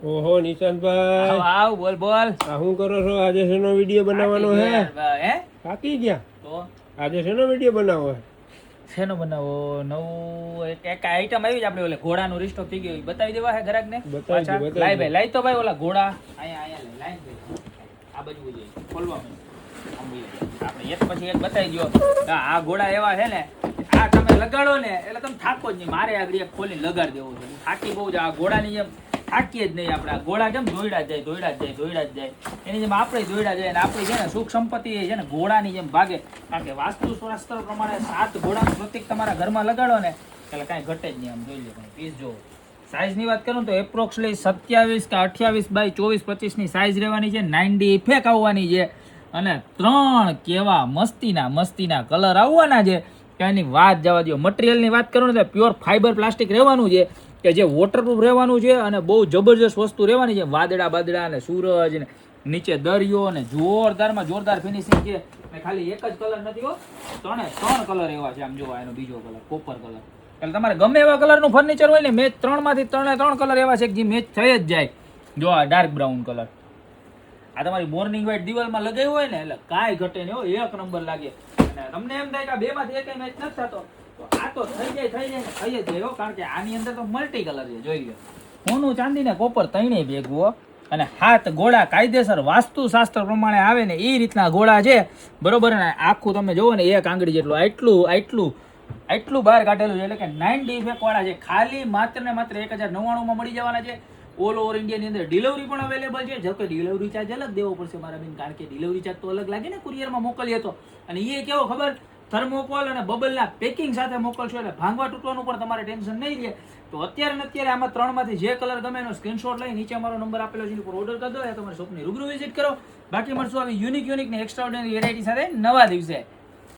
ઓહો નિશાંતભાઈ, આવ બોલ બોલ. આ શું કરો છો? આજે શેનો વિડીયો બનાવવાનો હે? હે થાકી ગયા? તો આજે શેનો વિડીયો બનાવવો હે? શેનો બનાવો? નવું એક આઈટમ આવી જ આપણે ઓલે ઘોડાનું રિસ્ટોક થઈ ગયું, બતાવી દેવા હે ગ્રાહક ને. બતાવી દો. લાઈ ભાઈ, લાઈ તો ભાઈ ઓલા ઘોડા અહીંયા લાઈ ભાઈ. આ બાજુ જોઈએ ખોલવા આપણે એક પછી એક બતાવી દો. આ ઘોડા એવા છે ને, આ તમે લગાડો ને એટલે તમે થાકો જ નહીં. મારે આગળ એક ખોલીને લગાડી દેવું છે. થાકી બહુ જ આ ઘોડાની જેમ થાકીએ જ નહીં આપણે. આ ઘોડા કેમ દોયડા જ જાય એની જેમ આપણે દોયડા જાય. અને આપણી છે ને સુખ સંપત્તિ છે ને ઘોડાની જેમ ભાગે. કારણ કે વાસ્તુ શાસ્ત્ર પ્રમાણે 7 ઘોડાનું પ્રતીક તમારા ઘરમાં લગાડો ને એટલે કાંઈ ઘટે જ નહીં. આમ જોઈ લો પીસ જો. સાઇઝની વાત કરું તો એપ્રોક્સલી 27 કે 28 બાય 24-25 ની સાઇઝ રહેવાની છે. 9D ઇફેક્ટ આવવાની છે અને 3 કેવા મસ્તીના કલર આવવાના છે કે એની વાત જવા દો. મટીરિયલની વાત કરું ને તો પ્યોર ફાઈબર પ્લાસ્ટિક રહેવાનું છે કે જે વોટરપ્રૂફ રહેવાનું છે અને બહુ જબરજસ્ત વસ્તુ રહેવાની છે. વાદળા અને સૂરજ ને નીચે દરિયો ને જોરદાર ફિનિશિંગ છે. ખાલી એક જ કલર નથી હો, 3 કલર એવા છે. આમ જોવા એનો બીજો કલર કોપર કલર. એટલે તમારે ગમે એવા કલરનું ફર્નિચર હોય ને, મેચ 3માંથી 3 કલર એવા છે કે જે મેચ થઈ જ જાય. જો આ ડાર્ક બ્રાઉન કલર, આ તમારી મોર્નિંગ વ્હાઇટ દિવાલમાં લગાવ્યું હોય ને એટલે કાંઈ ઘટે નહીં હો, એક નંબર લાગે. અને તમને એમ થાય કે આ બેમાંથી એક મેચ નથી થતો, તો આ તો થઈ જ જાય હો. કારણ કે આની અંદર તો મલ્ટી કલર છે. જોઈ લો, સોનું ચાંદી ને કોપર ત્રણેય ભેગું હો. અને 7 ઘોડા કાયદેસર વાસ્તુ શાસ્ત્ર પ્રમાણે આવે ને એ રીતના ઘોડા છે, બરોબર ને. આખું તમે જોવો ને એક આંગળી જેટલું આટલું બહાર કાઢેલું છે. એટલે કે 9D ઇફેક્ટ વાળા છે. ખાલી માત્ર ને માત્ર 1099 માં મળી જવાના છે. ઓલ ઓવર ઇન્ડિયાની અંદર ડિલિવરી પણ અવેલેબલ છે. જો કે ડિલિવરી ચાર્જ અલગ દેવો પડશે મારા બેન, કારણ કે ડિલિવરી ચાર્જ તો અલગ લાગે ને કુરિયરમાં મોકલીએ તો. અને એ કેવો ખબર, થર્મોકોલ અને બબલના પેકિંગ સાથે મોકલશો એટલે ભાંગવા તૂટવાનું પણ તમારે ટેન્શન નહીં રહે. તો અત્યારે આમાં 3માંથી જે કલર ગમે એનો સ્ક્રીનશોટ લઈ નીચે મારો નંબર આપેલો છે એની પર ઓર્ડર કરી દો, યા તમારી શોપની રૂબરૂ વિઝિટ કરો. બાકી મળશું આવી યુનિક ને એક્સ્ટ્રાઓર્ડિનરી વેરાયટી સાથે નવા દિવસે.